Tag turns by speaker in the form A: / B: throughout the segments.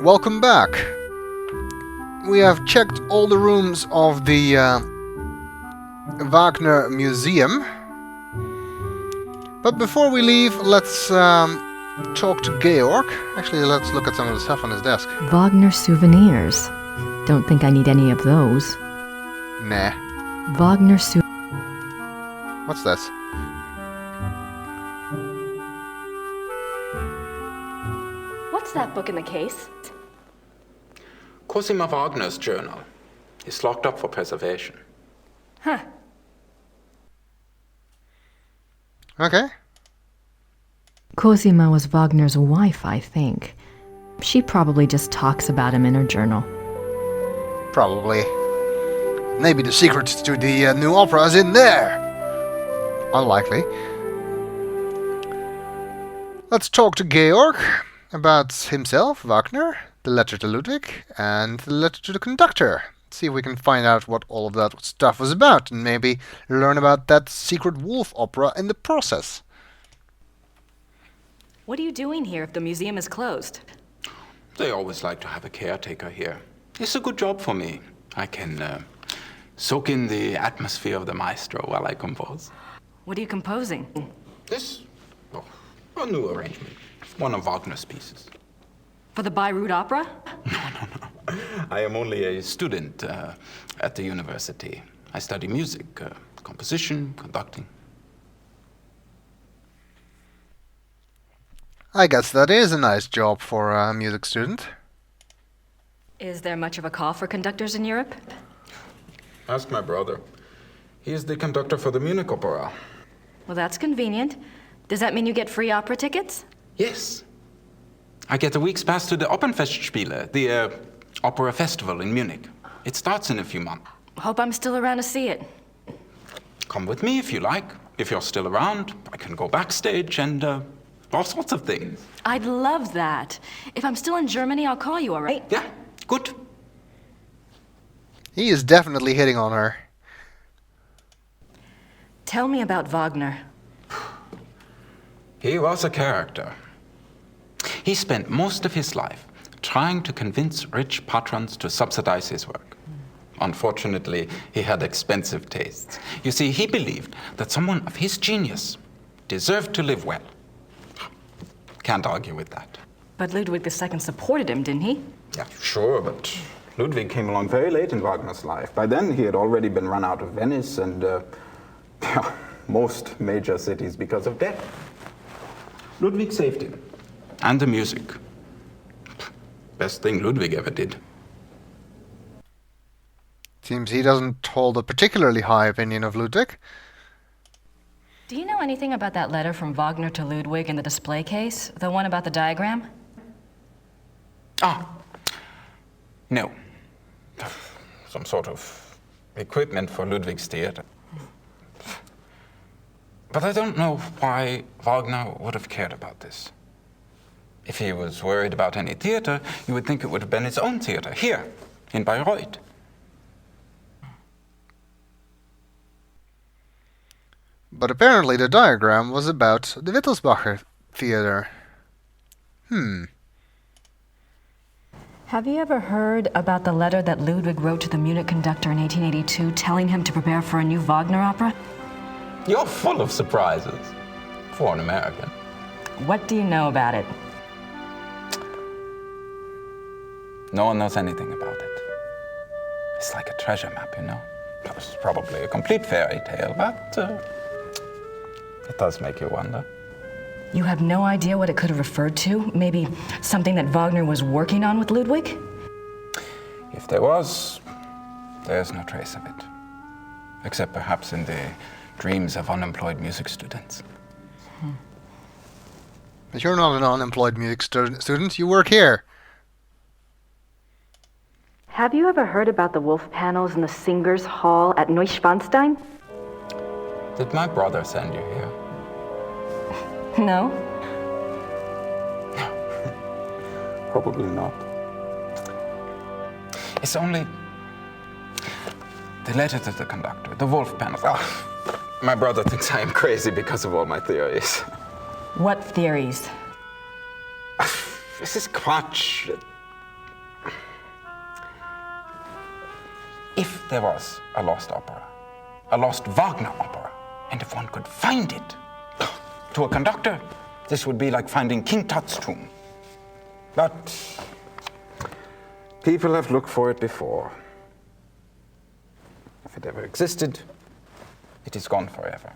A: welcome back. We have checked all the rooms of the Wagner Museum. But before we leave, let's talk to Georg. Actually, let's look at some of the stuff on his desk.
B: Wagner souvenirs. Don't think I need any of those.
A: Nah.
B: Wagner
A: What's this?
C: What's that book in the case?
D: Cosima Wagner's journal. It's locked up for preservation.
C: Huh.
A: Okay.
B: Cosima was Wagner's wife, I think. She probably just talks about him in her journal.
A: Probably. Maybe the secret to the new opera is in there. Unlikely. Let's talk to Georg about himself, Wagner, the letter to Ludwig, and the letter to the conductor. See if we can find out what all of that stuff was about, and maybe learn about that secret wolf opera in the process.
C: What are you doing here if the museum is closed?
D: They always like to have a caretaker here. It's a good job for me. I can soak in the atmosphere of the maestro while I compose.
C: What are you composing?
D: This? Oh, a new arrangement. One of Wagner's pieces.
C: For the Bayreuth Opera?
D: No. I am only a student at the university. I study music, composition, conducting.
A: I guess that is a nice job for a music student.
C: Is there much of a call for conductors in Europe?
D: Ask my brother. He is the conductor for the Munich Opera.
C: Well, that's convenient. Does that mean you get free opera tickets?
D: Yes. I get a week's pass to the Opernfestspiele, the opera festival in Munich. It starts in a few months.
C: Hope I'm still around to see it.
D: Come with me if you like. If you're still around, I can go backstage and all sorts of things.
C: I'd love that. If I'm still in Germany, I'll call you, all right?
D: Yeah, good.
A: He is definitely hitting on her.
C: Tell me about Wagner.
D: He was a character. He spent most of his life trying to convince rich patrons to subsidize his work. Unfortunately, he had expensive tastes. You see, he believed that someone of his genius deserved to live well. Can't argue with that.
C: But Ludwig II supported him, didn't he?
D: Yeah, sure, but Ludwig came along very late in Wagner's life. By then, he had already been run out of Venice and most major cities because of debt. Ludwig saved him. And the music. Best thing Ludwig ever did.
A: Seems he doesn't hold a particularly high opinion of Ludwig.
C: Do you know anything about that letter from Wagner to Ludwig in the display case? The one about the diagram?
D: Ah, no. Some sort of equipment for Ludwig's theater. But I don't know why Wagner would have cared about this. If he was worried about any theater, you would think it would have been his own theater, here, in Bayreuth.
A: But apparently the diagram was about the Wittelsbacher Theater.
C: Have you ever heard about the letter that Ludwig wrote to the Munich conductor in 1882 telling him to prepare for a new Wagner opera?
D: You're full of surprises, for an American.
C: What do you know about it?
D: No one knows anything about it. It's like a treasure map, you know? It's probably a complete fairy tale, but it does make you wonder.
C: You have no idea what it could have referred to? Maybe something that Wagner was working on with Ludwig?
D: If there was, there's no trace of it. Except perhaps in the dreams of unemployed music students.
A: But you're not an unemployed music student, you work here.
C: Have you ever heard about the wolf panels in the Singers' Hall at Neuschwanstein?
D: Did my brother send you here?
C: No.
D: Probably not. It's only the letter to the conductor, the wolf panels. Oh, my brother thinks I am crazy because of all my theories.
C: What theories?
D: This is Quatsch. there was a lost opera, a lost Wagner opera, and if one could find it, to a conductor, this would be like finding King Tut's tomb. But people have looked for it before. If it ever existed, it is gone forever.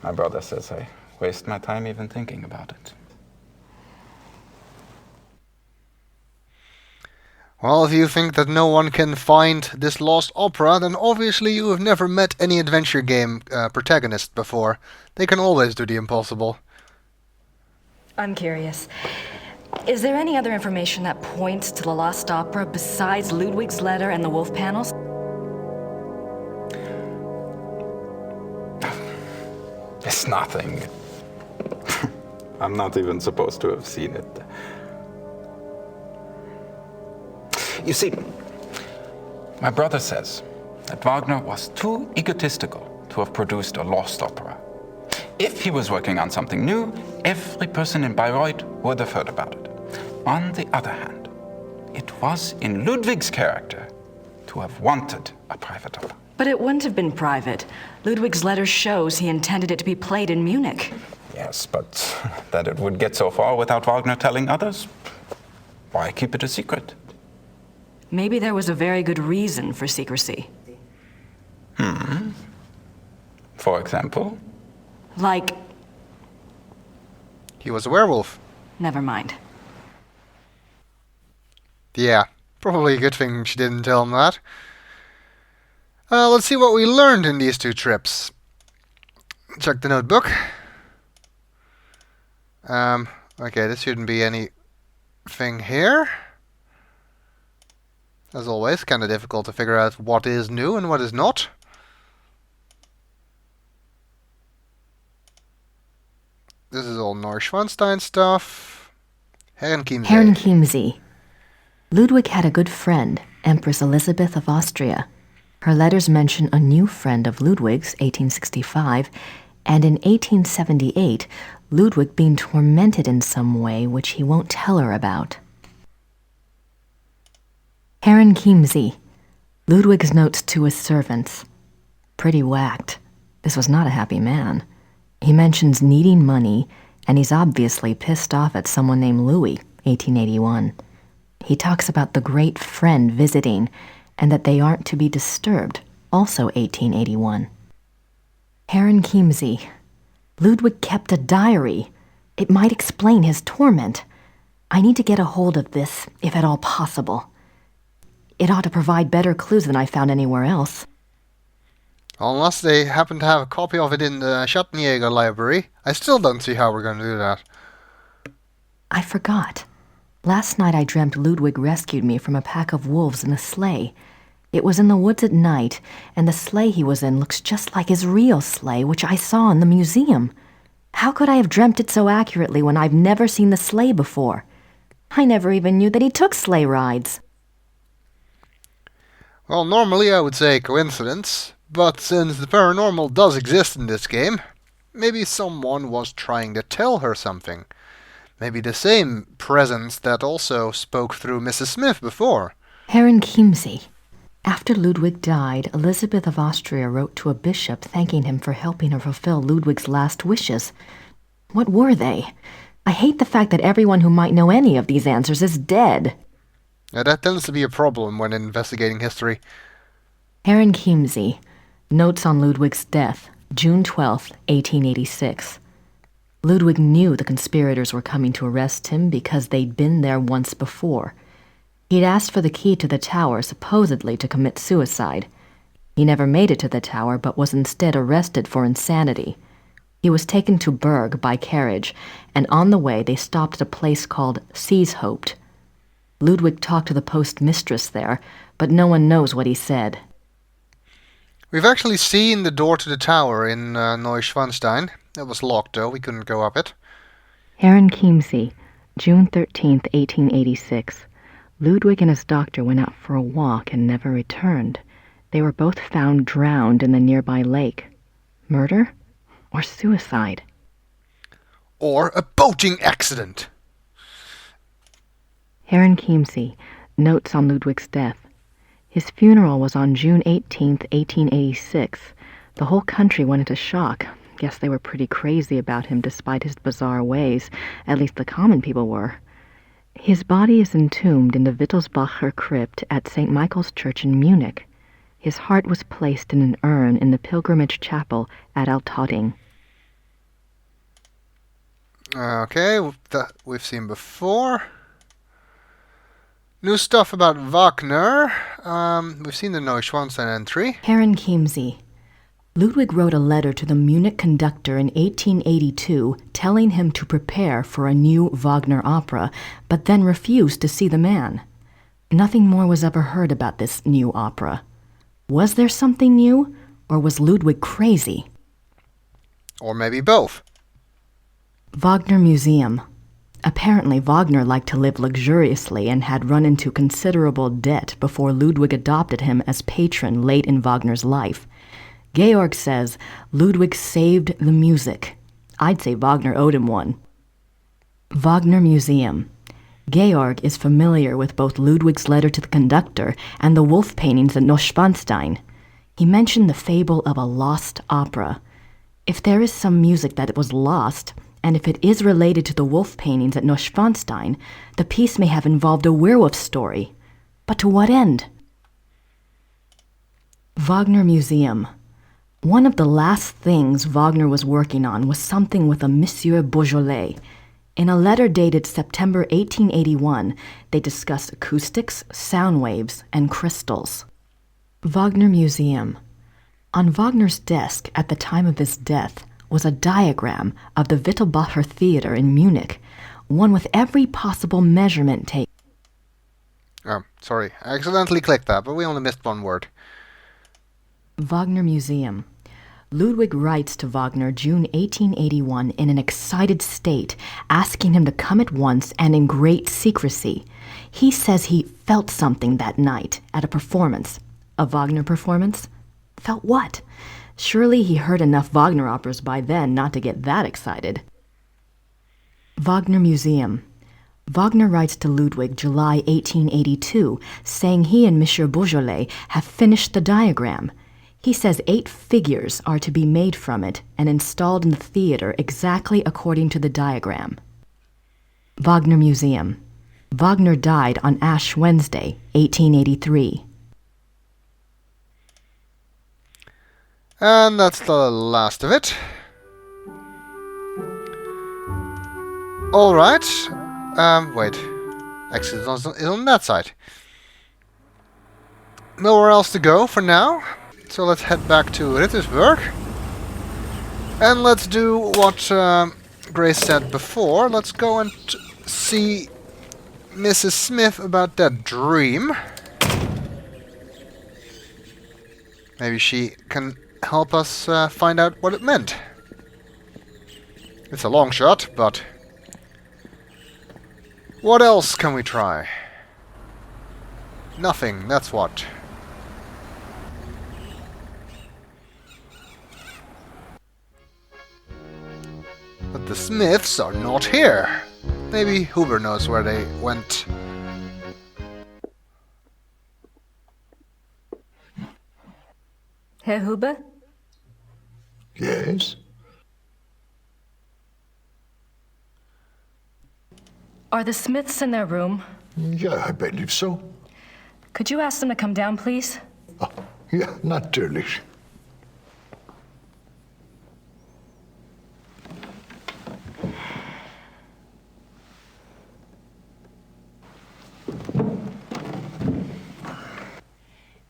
D: My brother says I waste my time even thinking about it.
A: Well, if you think that no one can find this lost opera, then obviously you have never met any adventure game protagonist before. They can always do the impossible.
C: I'm curious. Is there any other information that points to the lost opera besides Ludwig's letter and the wolf panels?
D: It's nothing. I'm not even supposed to have seen it. You see, my brother says that Wagner was too egotistical to have produced a lost opera. If he was working on something new, every person in Bayreuth would have heard about it. On the other hand, it was in Ludwig's character to have wanted a private opera.
C: But it wouldn't have been private. Ludwig's letter shows he intended it to be played in Munich.
D: Yes, but that it would get so far without Wagner telling others? Why keep it a secret?
C: Maybe there was a very good reason for secrecy.
D: For example?
C: Like,
A: He was a werewolf.
C: never mind.
A: Yeah, probably a good thing she didn't tell him that. Let's see what we learned in these two trips. Check the notebook. Okay, this shouldn't be anything here. As always, kind of difficult to figure out what is new and what is not. This is all Neuschwanstein stuff. Herrenchiemsee.
B: Herrenchiemsee. Ludwig had a good friend, Empress Elizabeth of Austria. Her letters mention a new friend of Ludwig's, 1865, and in 1878, Ludwig being tormented in some way which he won't tell her about. Herrenchiemsee. Ludwig's notes to his servants. Pretty whacked. This was not a happy man. He mentions needing money, and he's obviously pissed off at someone named Louis, 1881. He talks about the great friend visiting, and that they aren't to be disturbed, also 1881. Herrenchiemsee. Ludwig kept a diary. It might explain his torment. I need to get a hold of this, if at all possible. It ought to provide better clues than I found anywhere else.
A: Unless they happen to have a copy of it in the Schattenjäger library, I still don't see how we're going to do that.
B: I forgot. Last night I dreamt Ludwig rescued me from a pack of wolves in a sleigh. It was in the woods at night, and the sleigh he was in looks just like his real sleigh, which I saw in the museum. How could I have dreamt it so accurately when I've never seen the sleigh before? I never even knew that he took sleigh rides.
A: Well, normally I would say coincidence, but since the paranormal does exist in this game, maybe someone was trying to tell her something. Maybe the same presence that also spoke through Mrs. Smith before.
B: Herrenchiemsee. After Ludwig died, Elizabeth of Austria wrote to a bishop thanking him for helping her fulfill Ludwig's last wishes. What were they? I hate the fact that everyone who might know any of these answers is dead.
A: That tends to be a problem when investigating history.
B: Herrenchiemsee. Notes on Ludwig's death, June 12, 1886. Ludwig knew the conspirators were coming to arrest him because they'd been there once before. He'd asked for the key to the tower, supposedly to commit suicide. He never made it to the tower, but was instead arrested for insanity. He was taken to Berg by carriage, and on the way they stopped at a place called Seeshaupt. Ludwig talked to the postmistress there, but no one knows what he said.
A: We've actually seen the door to the tower in Neuschwanstein. It was locked though, we couldn't go up it.
B: Herrenchiemsee, June 13, 1886. Ludwig and his doctor went out for a walk and never returned. They were both found drowned in the nearby lake. Murder or suicide?
A: Or a boating accident.
B: Herrenchiemsee, notes on Ludwig's death. His funeral was on June 18th, 1886. The whole country went into shock. Guess they were pretty crazy about him despite his bizarre ways. At least the common people were. His body is entombed in the Wittelsbacher crypt at St. Michael's Church in Munich. His heart was placed in an urn in the pilgrimage chapel at Altötting.
A: Okay, that we've seen before. New stuff about Wagner. We've seen the Neuschwanstein entry.
B: Herren Chiemsee. Ludwig wrote a letter to the Munich conductor in 1882 telling him to prepare for a new Wagner opera, but then refused to see the man. Nothing more was ever heard about this new opera. Was there something new, or was Ludwig crazy?
A: Or maybe both.
B: Wagner Museum. Apparently, Wagner liked to live luxuriously and had run into considerable debt before Ludwig adopted him as patron late in Wagner's life. Georg says Ludwig saved the music. I'd say Wagner owed him one. Wagner Museum. Georg is familiar with both Ludwig's letter to the conductor and the wolf paintings at Neuschwanstein. He mentioned the fable of a lost opera. If there is some music that was lost, and if it is related to the wolf paintings at Neuschwanstein, the piece may have involved a werewolf story. But to what end? Wagner Museum. One of the last things Wagner was working on was something with a Monsieur Beaujolais. In a letter dated September 1881, they discussed acoustics, sound waves, and crystals. Wagner Museum. On Wagner's desk at the time of his death was a diagram of the Wittelsbacher Theater in Munich, one with every possible measurement taken.
A: Oh, sorry. I accidentally clicked that, but we only missed one word.
B: Wagner Museum. Ludwig writes to Wagner June 1881 in an excited state, asking him to come at once and in great secrecy. He says he felt something that night at a performance. A Wagner performance? Felt what? Surely he heard enough Wagner operas by then not to get that excited. Wagner Museum. Wagner writes to Ludwig July 1882, saying he and Monsieur Beaujolais have finished the diagram. He says 8 figures are to be made from it and installed in the theater exactly according to the diagram. Wagner Museum. Wagner died on Ash Wednesday, 1883.
A: And that's the last of it. Alright. Wait. Exit is on that side. Nowhere else to go for now. So let's head back to Rittersburg. And let's do what Grace said before. Let's go and see Mrs. Smith about that dream. Maybe she can help us find out what it meant. It's a long shot, but what else can we try? Nothing, that's what. But the Smiths are not here. Maybe Huber knows where they went.
C: Herr Huber?
E: Yes?
C: Are the Smiths in their room?
E: Ja, I believe so.
C: Could you ask them to come down, please?
E: Oh, ja, natürlich.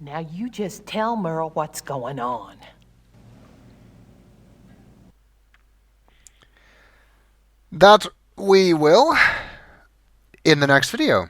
F: Now you just tell Merle what's going on.
A: That we will in the next video.